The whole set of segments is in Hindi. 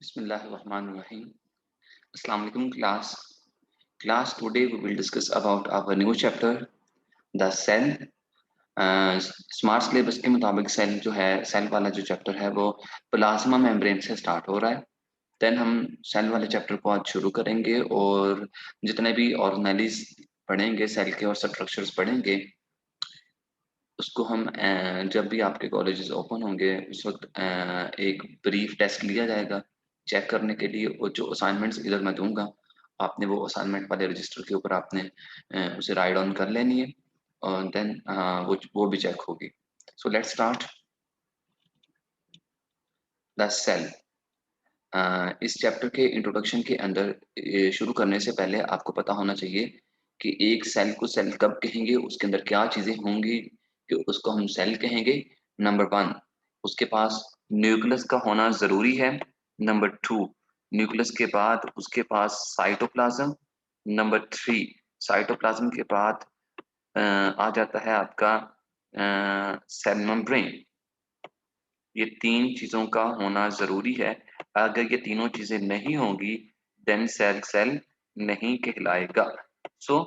Bismillahirrahmanirrahim. Assalamu alaikum class. Class today we will discuss about our new chapter the cell. Smart syllabus के मुताबिक सेल जो है सेल वाला जो चैप्टर है वो प्लाज्मा मेम्ब्रेन से स्टार्ट हो रहा है। देन हम सेल वाले चैप्टर को आज शुरू करेंगे और जितने भी ऑर्गेनेलिज पढ़ेंगे सेल के और स्ट्रक्चर्स पढ़ेंगे उसको हम जब भी आपके कॉलेजेस ओपन होंगे उस वक्त एक ब्रीफ टेस्ट लिया जाएगा चेक करने के लिए और जो असाइनमेंट्स इधर मैं दूंगा आपने वो असाइनमेंट वाले रजिस्टर के ऊपर आपने उसे राइट ऑन कर लेनी है और देन वो भी चेक होगी। So let's start the cell. इस चैप्टर के इंट्रोडक्शन के अंदर शुरू करने से पहले आपको पता होना चाहिए कि एक सेल को सेल कब कहेंगे, उसके अंदर क्या चीजें होंगी कि उसको हम सेल कहेंगे। नंबर वन, उसके पास न्यूक्लियस का होना जरूरी है। नंबर टू, न्यूक्लियस के बाद उसके पास साइटोप्लाज्म। नंबर थ्री, साइटोप्लाज्म के बाद आ जाता है आपका सेल मेम्ब्रेन। ये तीन चीजों का होना जरूरी है। अगर ये तीनों चीजें नहीं होंगी देन सेल सेल नहीं कहलाएगा। सो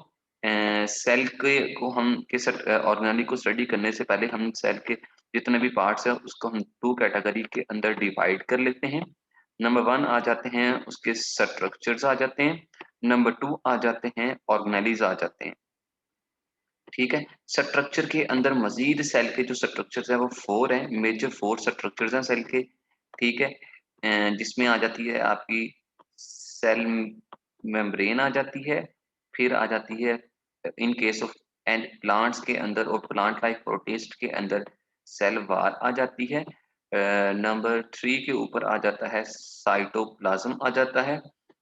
सेल के को हम किस ऑर्गेनेली को स्टडी करने से पहले हम सेल के जितने भी पार्ट्स है उसको हम टू कैटेगरी के अंदर डिवाइड कर लेते हैं। नंबर वन आ जाते हैं उसके स्ट्रक्चर्स आ जाते हैं। नंबर टू आ जाते हैं ऑर्गेनेलीज आ जाते हैं। ठीक है, स्ट्रक्चर के अंदर मजीद सेल के जो स्ट्रक्चर्स है वो फोर है, मेजर फोर स्ट्रक्चर्स हैं सेल के। ठीक है, जिसमें आ जाती है आपकी सेल मेम्ब्रेन आ जाती है, फिर आ जाती है in case of and plants के अंदर और प्लांट लाइक प्रोटिस्ट के अंदर सेल वाल आ जाती है। नंबर थ्री के ऊपर आ जाता है साइटोप्लाज्म आ जाता है।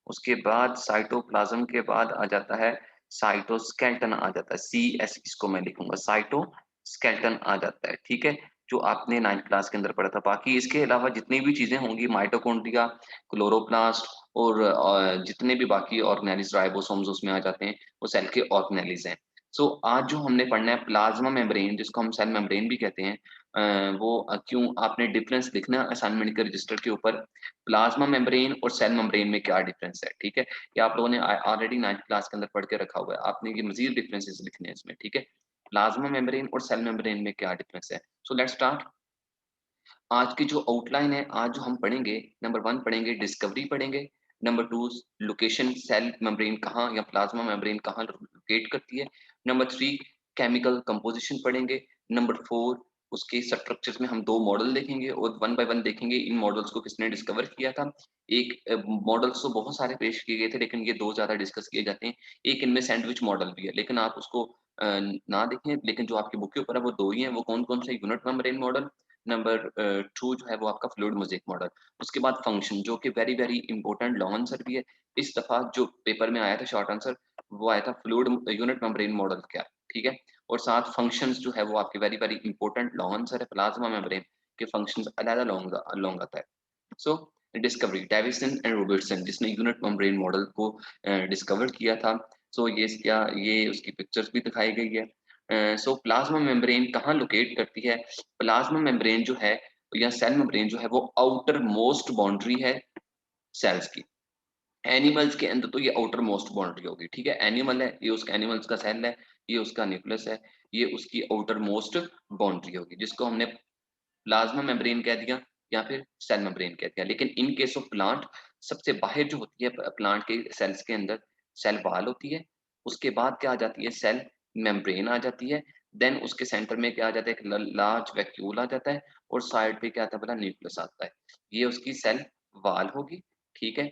उसके बाद साइटोप्लाज्म के बाद आ जाता है साइटोस्केल्टन आ जाता है, सी एस इसको मैं लिखूंगा, साइटोस्केल्टन आ जाता है। ठीक है, जो आपने 9th क्लास के अंदर पढ़ा था। बाकी इसके अलावा जितनी भी चीजें होंगी माइटोकॉन्ड्रिया, क्लोरोप्लास्ट और जितने भी बाकी ऑर्गेनेलिज राइबोसोम्स उसमें आ जाते हैं वो सेल के ऑर्गेनेलिज हैं। सो आज जो हमने पढ़ना है प्लाज्मा मेम्ब्रेन जिसको हम सेल मेम्ब्रेन भी कहते हैं, क्यों आपने डिफरेंस लिखना असाइनमेंट के रजिस्टर के ऊपर, प्लाज्मा मेम्ब्रेन और सेल मेम्ब्रेन में क्या डिफरेंस है। ठीक है, ये आप लोगों ने ऑलरेडी 9th क्लास के अंदर पढ़ के रखा हुआ है, आपने ये मजीद डिफरेंसेस लिखने हैं इसमें। ठीक है, प्लाज्मा मेम्ब्रेन और सेल मेम्ब्रेन में क्या डिफरेंस है। So let's start. आज की जो आउटलाइन है, आज जो हम पढ़ेंगे, नंबर वन पढ़ेंगे डिस्कवरी पढ़ेंगे। Number two location, cell membrane कहाँ या प्लाज्मा मेम्ब्रेन कहाँ लोकेट करती है। नंबर थ्री केमिकल कंपोजिशन पढ़ेंगे। नंबर फोर उसके स्ट्रक्चर्स में हम दो मॉडल देखेंगे और वन बाय वन देखेंगे इन मॉडल्स को किसने डिस्कवर किया था। एक मॉडल्स तो बहुत सारे पेश किए गए थे लेकिन ये दो ज्यादा डिस्कस किए जाते हैं। एक इनमें सैंडविच मॉडल भी है लेकिन आप उसको ना देखें, लेकिन जो आपकी बुक के ऊपर है वो दो ही हैं। वो कौन कौन से, unit membrane model, number two जो है वो आपका फ्लूइड मोज़ेक मॉडल। उसके बाद फंक्शन जो कि very very important long answer भी है। इस दफा जो पेपर में आया था शॉर्ट आंसर वो आया था फ्लूइड यूनिट मेम्ब्रेन मॉडल क्या। ठीक है, और साथ फंक्शंस जो है वो आपके very very important long answer है। प्लाज्मा मेम्ब्रेन के फंक्शंस अलग लॉन्ग लॉन्ग आता है। सो डिस्कवरी डेविसन एंड रॉबर्टसन जिसने यूनिट मेम्ब्रेन मॉडल को डिस्कवर किया था। सो ये क्या, ये उसकी पिक्चर्स भी दिखाई गई है। सो प्लाज्मा मेम्ब्रेन कहाँ लोकेट करती है। प्लाज्मा मेम्ब्रेन जो है या सेल मेम्ब्रेन जो है वो आउटर मोस्ट बाउंड्री है सेल्स की। एनिमल्स के अंदर तो ये आउटर मोस्ट बाउंड्री होगी। ठीक है, एनिमल है ये उसका, एनिमल्स का सेल है ये उसका न्यूक्लियस है, ये उसकी आउटर मोस्ट बाउंड्री होगी जिसको हमने प्लाज्मा मेम्ब्रेन कह दिया या फिर सेल मेम्ब्रेन कह दिया। लेकिन इन केस ऑफ प्लांट सबसे बाहर जो होती है प्लांट के सेल्स के अंदर सेल वाल होती है। उसके बाद क्या आ जाती है, सेल मेम्ब्रेन आ जाती है। देन उसके सेंटर में क्या आ जाता है, एक लार्ज वैक्यूल आ जाता है और साइड पे क्या आता है, बड़ा न्यूक्लियस आता है। ये उसकी सेल वाल होगी। ठीक है,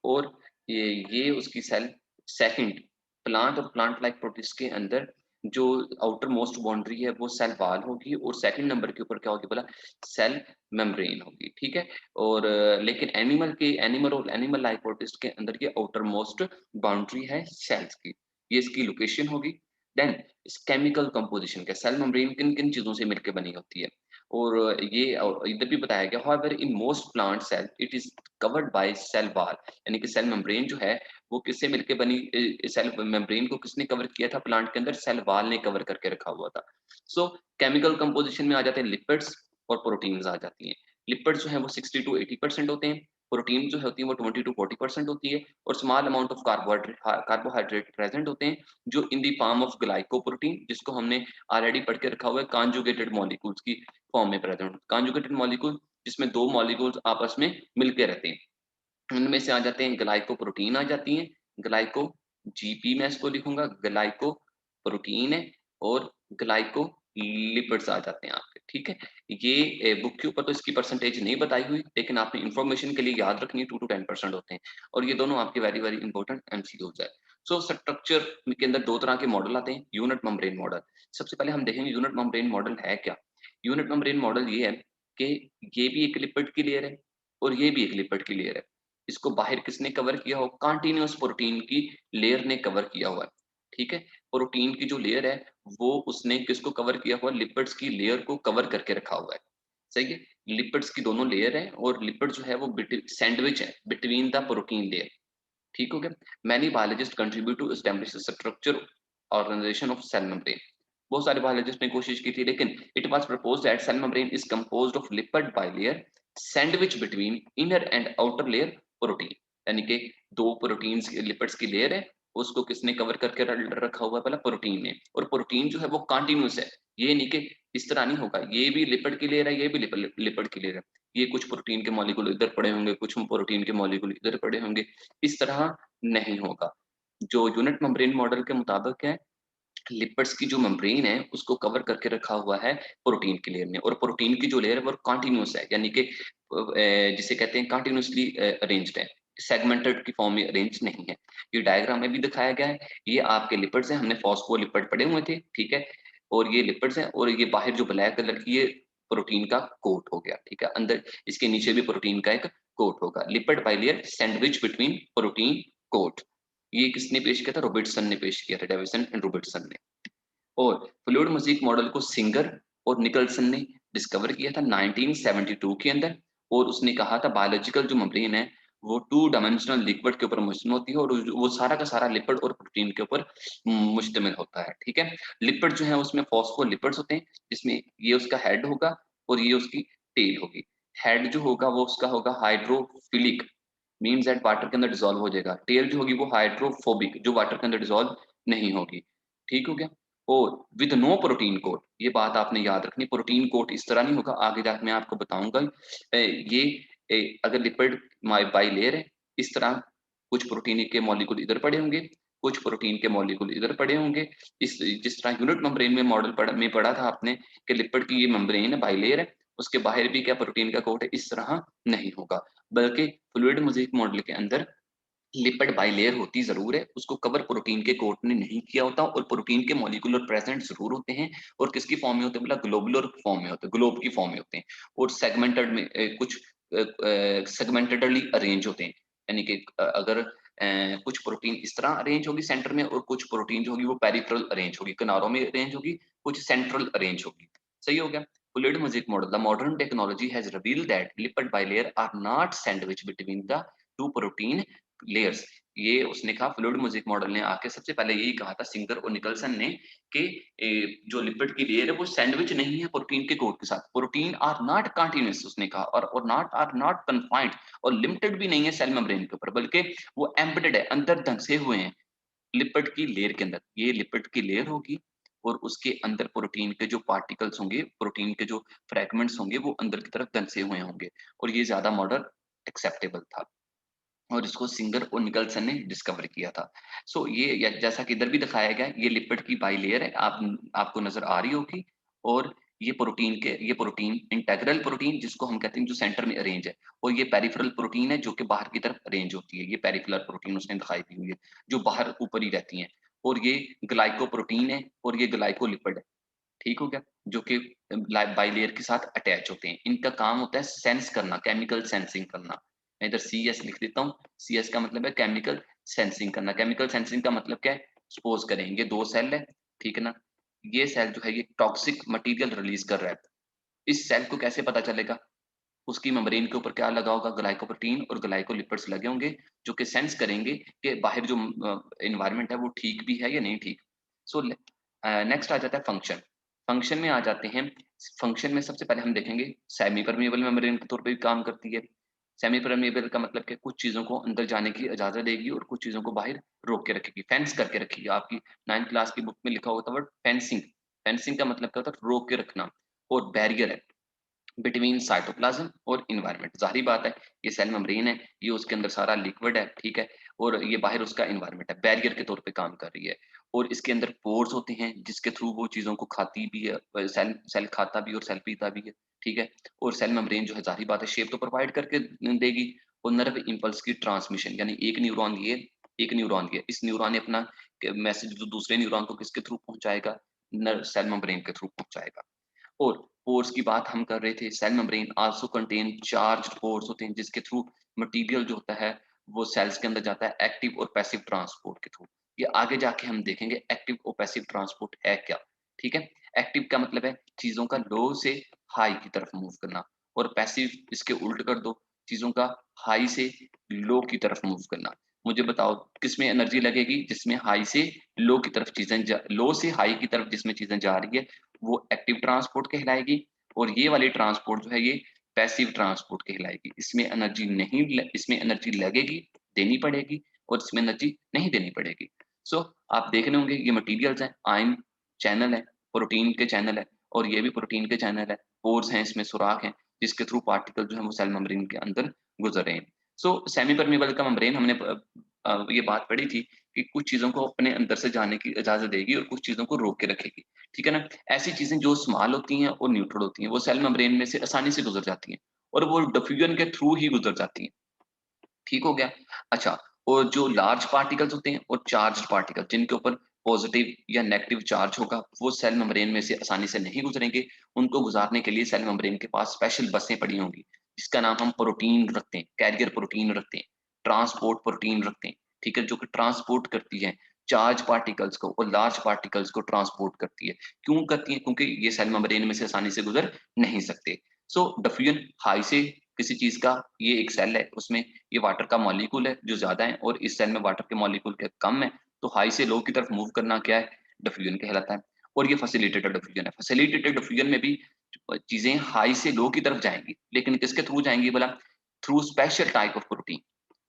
और ये उसकी सेल सेकंड, प्लांट और प्लांट लाइक प्रोटिस्ट के अंदर जो आउटर मोस्ट बाउंड्री है वो सेल वाल होगी और सेकंड नंबर के ऊपर क्या होगी बोला, सेल मेम्ब्रेन होगी। ठीक है, और लेकिन एनिमल और एनिमल लाइक प्रोटिस्ट के अंदर ये आउटर मोस्ट बाउंड्री है सेल्स की, ये इसकी लोकेशन होगी। देन इस केमिकल कंपोजिशन का, सेल मेम्ब्रेन किन किन चीजों से मिलकर बनी होती है और ये इधर भी बताया गया। However in most plant cell it is covered by cell wall, यानी कि सेल मेम्ब्रेन जो है वो किससे मिलके बनी, सेल मेम्ब्रेन को किसने कवर किया था प्लांट के अंदर, सेल वॉल ने कवर करके रखा हुआ था। सो केमिकल कंपोजिशन में आ जाते हैं लिपिड्स और प्रोटीन्स आ जाती हैं। लिपिड्स जो है वो 60 to 80% होते हैं प्रोटीन जो होती है वो 20 टू 40% होती है और small amount of carbohydrate present होते हैं जो इन दी फॉर्म ऑफ ग्लाइकोप्रोटीन, जिसको हमने ऑलरेडी पढ़ के रखा हुआ है, कॉन्जुगेटेड मॉलिक्यूल्स की फॉर्म में प्रेजेंट। कॉन्जुगेटेड मॉलिक्यूल जिसमें दो मॉलिक्यूल्स आपस में मिलके रहते हैं, उनमें से आ जाते हैं ग्लाइकोप्रोटीन आ जाती हैं, ग्लाइको जीपी मैं इसको लिखूंगा, ग्लाइको प्रोटीन है, और ग्लाइको लिपिड्स आ जाते हैं आपके, ठीक है। ये बुक के ऊपर तो इसकी परसेंटेज नहीं बताई हुई, लेकिन आपने इंफॉर्मेशन के लिए याद रखनी है 2 to 10% होते हैं, और ये दोनों आपके वेरी वेरी इंपॉर्टेंट एमसीक्यूज है। सो स्ट्रक्चर के अंदर दो तरह के मॉडल आते हैं, यूनिट मेम्ब्रेन मॉडल। सबसे पहले हम देखेंगे यूनिट मेम्ब्रेन मॉडल है क्या। यूनिट मेम्ब्रेन मॉडल ये है कि ये भी एक लिपिड की लेयर है और ये भी एक लिपिड की लेयर है। इसको बाहर किसने कवर किया हो, कंटीन्यूअस प्रोटीन की लेयर ने कवर किया हुआ है, ठीक है। प्रोटीन की जो लेयर है वो उसने किसको कवर किया हुआ, लिपिड्स की लेयर को कवर करके रखा हुआ है, सही है। लिपिड्स की दोनों लेयर है और लिपिड जो है वो सैंडविच है बिटवीन द प्रोटीन लेयर, ठीक हो गया। Many biologist contribute to establish structure organization of cell membrane. बहुत सारे बायोलॉजिस्ट ने कोशिश की थी, लेकिन it was proposed that cell membrane is composed of lipid bilayer sandwich between inner and outer layer protein, यानी कि दो प्रोटीन्स लिपिड्स की लेयर है, उसको किसने कवर करके रखा हुआ है, पहला प्रोटीन ने, और प्रोटीन जो है वो कंटीन्यूअस है, ये नहीं कि इस तरह नहीं होगा, ये भी लिपिड की लेयर है, ये भी लिपिड की लेयर है, ये कुछ प्रोटीन के मॉलिक्यूल इधर पड़े होंगे, कुछ प्रोटीन के मॉलिक्यूल इधर पड़े होंगे, इस तरह नहीं होगा। जो यूनिट मेम्ब्रेन मॉडल के मुताबिक है, लिपिड्स की जो मेम्ब्रेन है उसको कवर करके रखा हुआ है प्रोटीन की लेयर ने, और प्रोटीन की जो लेयर है वो कंटीन्यूअस है, यानी कि जिसे कहते हैं कंटीन्यूअसली अरेंज्ड है, सेगमेंटेड की फॉर्म में अरेंज नहीं है। ये डायग्राम में भी दिखाया गया है, ये आपके लिपिड्स हैं, हमने फॉस्फोलिपिड पढ़े हुए थे, ठीक है, और ये लिपिड्स हैं, और ये बाहर जो ब्लैक कलर की ये प्रोटीन का कोट हो गया, ठीक है, अंदर इसके नीचे भी प्रोटीन का एक कोट होगा, lipid bilayer sandwich between protein coat. ये किसने पेश किया था, रॉबर्टसन ने पेश किया था, डेविसन एंड रॉबर्टसन ने। और फ्लूइड म्यूजिक मॉडल को सिंगर और निकलसन ने डिस्कवर किया था 1972 के अंदर, और उसने कहा था बायोलॉजिकल जो मेम्ब्रेन है वो टू डायमेंशनल लिक्विड के ऊपर मुश्तमिल होती है, और वो सारा का सारा लिपिड और प्रोटीन के ऊपर मुश्तमिल होता है, ठीक है। लिपिड जो है उसमें फॉस्फोलिपिड्स होते हैं, जिसमें ये उसका हेड होगा और ये उसकी टेल होगी। हेड जो होगा वो उसका होगा हाइड्रोफिलिक, मीन्स दैट वाटर के अंदर डिसॉल्व हो जाएगा। टेल जो होगी वो हाइड्रोफोबिक, जो वाटर के अंदर डिसॉल्व नहीं होगी, ठीक हो गया। और विद नो प्रोटीन कोट, ये बात आपने याद रखनी, प्रोटीन कोट इस तरह नहीं होगा, आगे जाकर मैं आपको बताऊंगा। ये अगर लिपिड बाई लेयर है, इस तरह कुछ प्रोटीन के मॉलिक्यूल इधर पड़े होंगे, कुछ प्रोटीन के मॉलिक्यूल इधर पड़े होंगे, इस जिस तरह यूनिट मेम्ब्रेन में मॉडल पढ़ा था आपने कि लिपिड की ये मेम्ब्रेन है, बाई लेयर है, उसके बाहर भी क्या प्रोटीन का कोट है, इस तरह नहीं होगा, बल्कि फ्लूइड मोज़ेक मॉडल के अंदर लिपिड बाइलेयर होती जरूर है, उसको कवर प्रोटीन के कोट ने नहीं किया होता, और प्रोटीन के मॉलिक्यूलर प्रेजेंट जरूर होते हैं, और किसकी फॉर्म में होते हैं, मतलब ग्लोबुलर फॉर्म में होते हैं, ग्लोब की फॉर्म में होते हैं, और सेगमेंटेड में कुछ सेगमेंटेडली अरेंज होते हैं, यानी कि अगर कुछ प्रोटीन इस तरह अरेंज होगी सेंटर में, और कुछ प्रोटीन जो होगी वो पेरिफेरल अरेंज होगी, किनारों में अरेंज होगी, कुछ सेंट्रल अरेंज होगी, सही हो गया। Fluid music model, the modern technology has revealed that lipid bilayer are not sandwich between the two protein layers. ये उसने कहा, फ्लूइड म्यूजिक मॉडल ने आके सबसे पहले यही कहा था सिंगर और निकलसन ने कि जो लिपिड की लेयर है वो सैंडविच नहीं है प्रोटीन के कोट के साथ, प्रोटीन आर नॉट कंटीन्यूअस उसने कहा, और नॉट आर नॉट कन्फाइंड, और लिमिटेड भी नहीं है सेल मेम्ब्रेन के ऊपर, बल्कि वो एम्बेडेड है, अंदर धंसे हुए हैं लिपिड की लेयर के अंदर। ये लिपिड की लेयर होगी और उसके अंदर प्रोटीन के जो पार्टिकल्स होंगे, प्रोटीन के जो फ्रेगमेंट्स होंगे वो अंदर की तरफ धंसे हुए होंगे, और ये ज्यादा मॉडल एक्सेप्टेबल था, और इसको सिंगर और निकलसन ने डिस्कवर किया था। सो ये जैसा कि इधर भी दिखाया गया है, ये लिपिड की बाइलेयर है, आपको नजर आ रही होगी, और ये प्रोटीन इंटेग्रल प्रोटीन जिसको हम कहते हैं जो सेंटर में अरेंज है, और ये पेरिफेरल प्रोटीन है जो कि बाहर की तरफ अरेंज होती है, ये पेरिफेरल प्रोटीन उसने दिखाई दी हुई है जो बाहर ऊपर ही रहती हैं, और ये ग्लाइकोप्रोटीन है और ये ग्लाइकोलिपिड है, ठीक हो गया, जो कि बाइलेयर के साथ अटैच होते हैं। इनका काम होता है सेंस करना, केमिकल सेंसिंग करना। मैं इधर सी एस लिख देता हूँ, सी एस का मतलब है केमिकल सेंसिंग करना। केमिकल सेंसिंग का मतलब क्या है, सपोज करें ये दो सेल है, ठीक है ना, ये सेल जो है ये टॉक्सिक मटेरियल रिलीज कर रहा है, इस सेल को कैसे पता चलेगा, उसकी मेम्ब्रेन के ऊपर क्या लगा होगा, ग्लाइकोप्रोटीन और ग्लाइकोलिपिड्स लगे होंगे, जो कि सेंस करेंगे कि बाहर जो एनवायरनमेंट है वो ठीक भी है या नहीं ठीक। सो नेक्स्ट आ जाता है फंक्शन। फंक्शन में आ जाते हैं, फंक्शन में सबसे पहले हम देखेंगे सेमी परमेबल मेम्ब्रेन के तौर पे भी काम करती है, सेमी परमेबल का मतलब कि कुछ चीज़ों को अंदर जाने की इजाज़त देगी और कुछ चीज़ों को बाहर रोक के रखेगी, फेंस करके रखेगी। आपकी 9th क्लास की बुक में लिखा होता है वर्ड फेंसिंग। फेंसिंग का मतलब क्या होता है? रोक के रखना। और बैरियर है बिटवीन साइटोप्लाज्म और एनवायरनमेंट। ज़ाहिर बात है, ये सेल मेम्ब्रेन है, ये उसके अंदर सारा लिक्विड है, ठीक है? और ये बाहर उसका एनवायरनमेंट है, बैरियर के तौर पे काम कर रही है। और इसके अंदर पोर्स होते हैं, जिसके थ्रू वो चीज़ों को खाती भी है, सेल सेल खाता भी है और सेल पीता भी है, ठीक है? और सेल मेम्ब्रेन जो है ज़ाहिर बात है शेप तो प्रोवाइड करके देगी। और नर्व इम्पल्स की ट्रांसमिशन यानी एक न्यूरॉन ये, एक न्यूरॉन ये। इस न्यूरॉन ने अपना मैसेज जो दूसरे न्यूरॉन को किसके थ्रू पहुँचाएगा? नर्व सेल मेम्ब्रेन के थ्रू पहुँचाएगा। और पोर्स की बात हम कर रहे थे, cell membrane also contain charged pores होते हैं, जिसके थ्रू मटेरियल जो होता है वो सेल्स के अंदर जाता है एक्टिव और पैसिव ट्रांसपोर्ट के थ्रू। ये आगे जाके हम देखेंगे एक्टिव और पैसिव ट्रांसपोर्ट है क्या, ठीक है? एक्टिव का मतलब है चीज़ों का लो से हाई की तरफ मूव करना, और पैसिव इसके उल्ट कर दो, चीज़ों का हाई से लो की तरफ मूव करना। मुझे बताओ किसमें एनर्जी लगेगी? जिसमें हाई से लो की तरफ चीज़ें लो से हाई की तरफ जिसमें चीज़ें जा रही है, वो एक्टिव ट्रांसपोर्ट कहलाएगी। और ये वाली ट्रांसपोर्ट जो है ये पैसिव ट्रांसपोर्ट कहलाएगी। इसमें एनर्जी लगेगी, देनी पड़ेगी, और इसमें एनर्जी नहीं देनी पड़ेगी। सो आप देख रहे होंगे ये मटेरियल्स हैं, आयन चैनल है, प्रोटीन के चैनल है, और ये भी प्रोटीन के चैनल है, पोर्स हैं, इसमें सुराख हैं, जिसके थ्रू पार्टिकल जो है वो सेल मेम्ब्रेन के अंदर गुजर रहे हैं। सो सेमी परमेबल का मेम्ब्रेन हमने ये बात पढ़ी थी कि कुछ चीज़ों को अपने अंदर से जाने की इजाज़त देगी और कुछ चीज़ों को रोक के रखेगी, ठीक है ना? ऐसी चीज़ें जो स्मॉल होती हैं और न्यूट्रल होती हैं, वो सेल मेम्ब्रेन में से आसानी से गुज़र जाती हैं, और वो डिफ्यूजन के थ्रू ही गुज़र जाती हैं, ठीक हो गया? अच्छा, और जो लार्ज पार्टिकल्स होते हैं और चार्ज्ड पार्टिकल जिनके ऊपर पॉज़िटिव या नेगेटिव चार्ज होगा, वो सेल मेम्ब्रेन में से आसानी से नहीं गुज़रेंगे। उनको गुज़ारने के लिए सेल मेम्ब्रेन के पास स्पेशल बसें पड़ी होंगी, जिसका नाम हम प्रोटीन रखते हैं, कैरियर प्रोटीन रखते हैं, ट्रांसपोर्ट प्रोटीन रखते हैं, ठीक है? जो कि ट्रांसपोर्ट करती हैं चार्ज पार्टिकल्स को और लार्ज पार्टिकल्स को ट्रांसपोर्ट करती है। क्यों करती है? क्योंकि ये सेल मेम्ब्रेन में से आसानी से गुज़र नहीं सकते। सो डिफ्यूजन हाई से किसी चीज़ का, ये एक सेल है, उसमें ये वाटर का मॉलिक्यूल है जो ज़्यादा है, और इस सेल में वाटर के मॉलिक्यूल के कम है, तो हाई से लो की तरफ मूव करना क्या है? डिफ्यूजन कहलाता है। और ये फैसिलिटेटेड डिफ्यूजन है। फैसिलिटेटेड डिफ्यूजन में भी चीज़ें हाई से लो की तरफ जाएँगी, लेकिन किसके थ्रू जाएँगी भला? Through special type of protein,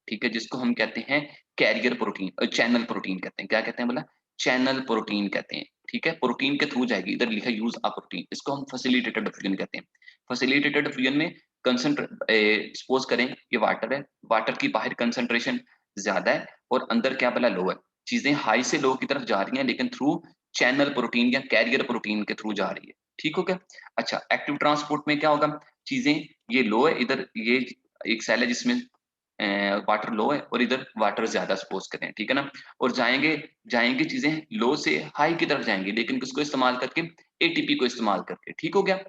ठीक है? जिसको हम कहते हैं कैरियर प्रोटीन, चैनल प्रोटीन कहते हैं। क्या कहते हैं बोला? चैनल प्रोटीन कहते हैं, ठीक है? प्रोटीन के थ्रू जाएगी, इधर लिखा है यूज़ अ प्रोटीन, इसको हम फैसिलिटेटेड डिफ्यूजन कहते हैं। फैसिलिटेटेड डिफ्यूजन में सपोज़ करें ये वाटर है, वाटर की बाहर कंसंट्रेशन ज़्यादा है और अंदर क्या बोला? लो है। चीज़ें हाई से लो की तरफ जा रही हैं, लेकिन थ्रू चैनल प्रोटीन या कैरियर प्रोटीन के थ्रू जा रही है, ठीक हो गया? अच्छा, एक्टिव ट्रांसपोर्ट में क्या होगा? चीज़ें ये लो है, इधर ये एक सेल है जिसमें वाटर लो है और इधर वाटर ज़्यादा सपोज़ करें, ठीक है ना? और जाएँगी चीज़ें लो से हाई की तरफ जाएँगी, लेकिन किसको इस्तेमाल करके? एटीपी को इस्तेमाल करके, ठीक हो गया?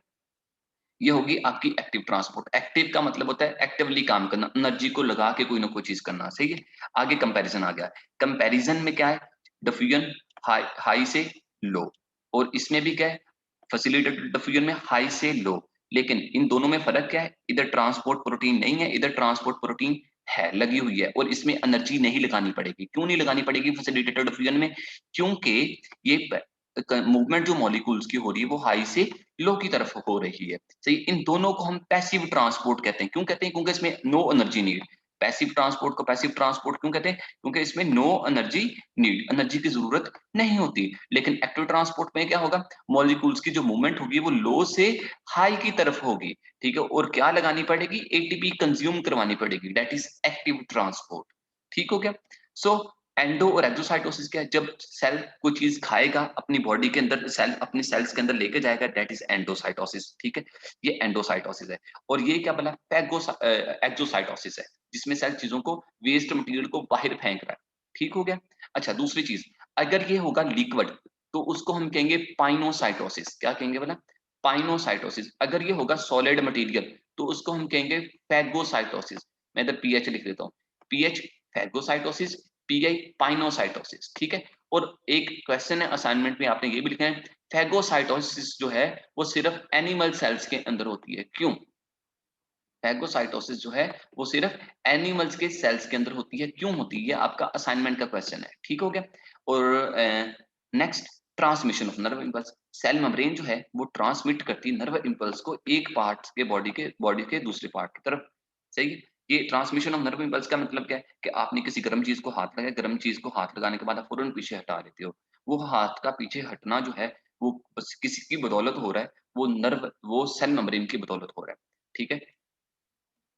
ये होगी आपकी एक्टिव ट्रांसपोर्ट। एक्टिव का मतलब होता है एक्टिवली काम करना, एनर्जी को लगा के कोई ना कोई चीज़ करना, सही है? आगे कंपैरिज़न आ गया। कंपैरिज़न में क्या है? डिफ्यूजन हाई हाई से लो, और इसमें भी क्या है? फैसिलिटेटेड डिफ्यूजन में हाई से लो, लेकिन इन दोनों में फ़र्क क्या है? इधर ट्रांसपोर्ट प्रोटीन नहीं है, इधर ट्रांसपोर्ट प्रोटीन है, लगी हुई है, और इसमें एनर्जी नहीं लगानी पड़ेगी। क्यों नहीं लगानी पड़ेगी फैसिलिटेटेड डिफ्यूजन में? क्योंकि ये मूवमेंट जो मॉलिक्यूल्स की हो रही है वो हाई से लो की तरफ हो रही है। सही, इन दोनों को हम पैसिव ट्रांसपोर्ट कहते हैं। क्यों कहते हैं? क्योंकि इसमें no energy need. Passive transport को पैसिव ट्रांसपोर्ट क्यों कहते हैं? क्योंकि इसमें नो एनर्जी नीड, एनर्जी की ज़रूरत नहीं होती। लेकिन एक्टिव ट्रांसपोर्ट में क्या होगा? मॉलिक्यूल्स की जो मूवमेंट होगी वो लो से हाई की तरफ होगी, ठीक है? और क्या लगानी पड़ेगी? एटीपी कंज़्यूम करवानी पड़ेगी, दैट इज़ एक्टिव ट्रांसपोर्ट। ठीक हो गया? सो एंडो और एक्सोसाइटोसिस क्या है? जब सेल कोई चीज़ खाएगा अपनी बॉडी के अंदर, सेल अपनी सेल्स के अंदर लेके जाएगा, दैट इज़ एंडोसाइटोसिस, ठीक है? ये एंडोसाइटोसिस है। और ये क्या बोला? एक्सोसाइटोसिस है, जिसमें सेल चीज़ों को, वेस्ट मटीरियल को बाहर फेंक रहा है। ठीक हो गया? अच्छा, दूसरी चीज़, अगर ये होगा लिक्विड तो उसको हम कहेंगे पाइनोसाइटोसिस। क्या कहेंगे बोला? पाइनोसाइटोसिस। अगर ये होगा सॉलिड मटीरियल तो उसको हम कहेंगे फैगोसाइटोसिस। मैं इधर पीएच लिख देता हूँ। पीएच फैगोसाइटोसिस, पीआई पाइनोसाइटोसिस, ठीक है? और एक क्वेश्चन है असाइनमेंट में, आपने ये भी लिखा है, फैगोसाइटोसिस जो है वो सिर्फ एनिमल सेल्स के अंदर होती है। क्यों? फैगोसाइटोसिस जो है वो सिर्फ एनिमल्स के सेल्स के अंदर होती है। क्यों होती है? ये आपका असाइनमेंट का क्वेश्चन है। ठीक हो गया? और next, transmission of nerve impulse. Cell membrane जो है वो ट्रांसमिट करती है नर्व इम्पल्स को एक पार्ट के बॉडी के दूसरे पार्ट की तरफ। सही है? ये ट्रांसमिशन ऑफ नर्व इम्पल्स का मतलब क्या है कि आपने किसी गर्म चीज़ को हाथ लगाया, गर्म चीज़ को हाथ लगाने के बाद आप फ़ौरन पीछे हटा लेते हो। वो हाथ का पीछे हटना जो है, वो बस किसी की बदौलत हो रहा है, वो सेल मेम्ब्रेन की बदौलत हो रहा है। ठीक है?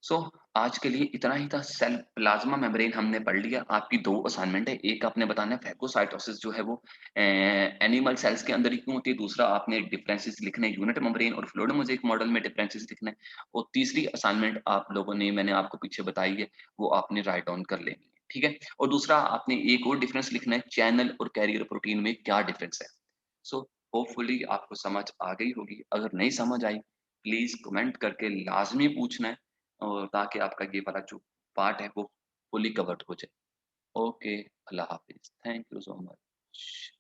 सो आज के लिए इतना ही था। सेल प्लाज्मा मेम्ब्रेन हमने पढ़ लिया। आपकी 2 असाइनमेंट है। एक आपने बताना है फेगोसाइटोसिस जो है वो एनिमल सेल्स के अंदर ही क्यों होती है। दूसरा आपने डिफरेंसेस लिखने हैं यूनिट मेम्ब्रेन और फ्लूइड मोज़ेक मॉडल में डिफरेंसेस लिखना है। और तीसरी असाइनमेंट आप लोगों ने मैंने आपको पीछे बताई है, वो आपने राइट डाउन कर लेनी है। ठीक है? और दूसरा आपने एक और डिफरेंस लिखना है, चैनल और कैरियर प्रोटीन में क्या डिफरेंस है। सो होपफुली आपको समझ आ गई होगी। अगर नहीं समझ आई, प्लीज़ कमेंट करके लाज़मी पूछना है। और ताकि आपका ये वाला जो पार्ट है वो फुली कवर्ड हो जाए। ओके, अल्लाह हाफ़िज़। Thank you so much.